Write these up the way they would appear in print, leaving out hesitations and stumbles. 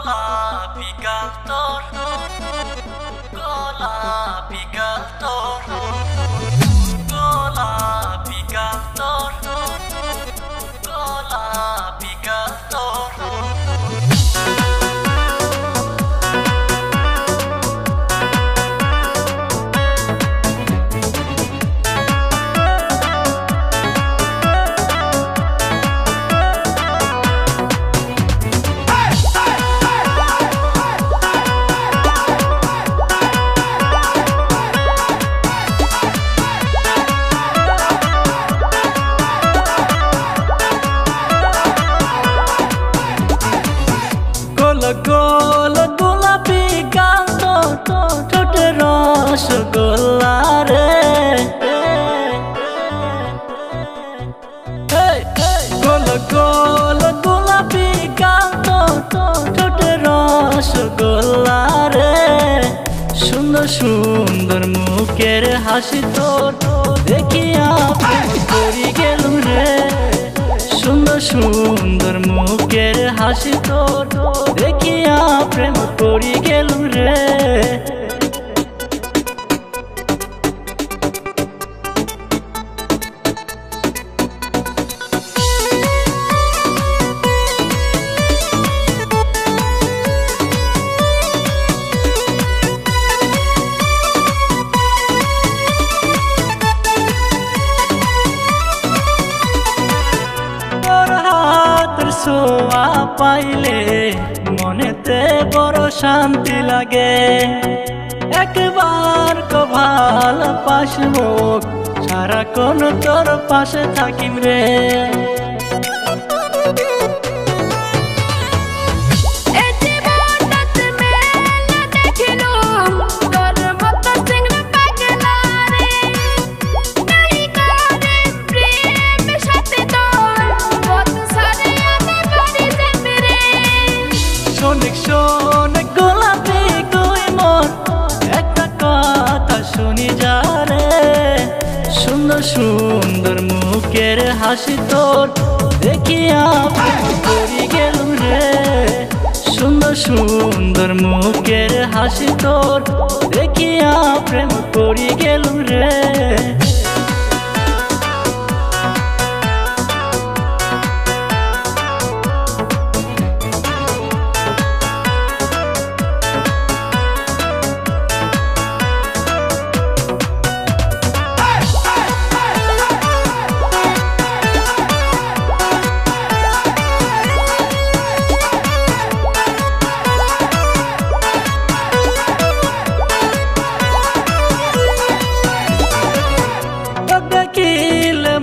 গোলাপি গাল তোর, গোলাপি গাল তোর, গোলাপি গাল তোর, গোলাপি গাল তোর। গোল গোলাপি গাল তোর, ঠোঁটে রসগোল্লা রে। গোল গোল গোলাপি গাল তোর, ঠোঁটে রসগোল্লা রে। সুন্দর সুন্দর মুখের হাসি তোর দেখিয়া প্রেম করি গেলুম রে। সুন্দর সুন্দর মুখের হাসি তোর দেখিয়া প্রেম করি গেলুম রে। ছোঁয়া পাইলে মনেতে বড় শান্তি লাগে। একবার তো ভালোবাসবো, সারাক্ষণ তোর পাশে থাকিম রে। শোনেক গোলাপি কই মন একটা কথা শুনি যা রে। সুন্দর সুন্দর মুখের হাসি তোর দেখিয়া প্রেম করি গেলুম রে। সুন্দর সুন্দর মুখের হাসি তোর দেখিয়া প্রেম করি গেলুম রে।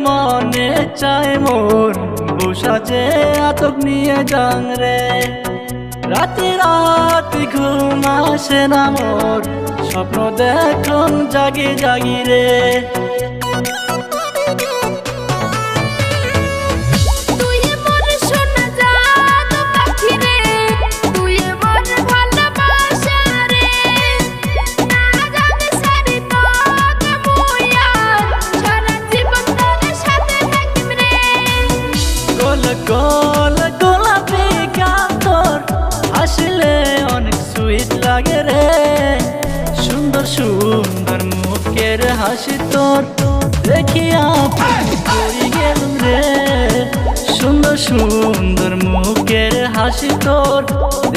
মনে চায় মোর বসাজে আতক নিয়ে যাং রে। রাতে রাতে ঘুম আসে না মোর, স্বপ্ন দেখুন জাগি জাগি রে। গোল গোলাপি গাল তোর হাসলে অনেক সুইট লাগে রে। সুন্দর সুন্দর মুখের হাসি তোর দেখিয়া প্রেম করি গেলুম রে। সুন্দর সুন্দর মুখের হাসি তোর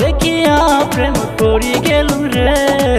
দেখিয়া প্রেম করি গেলুম রে।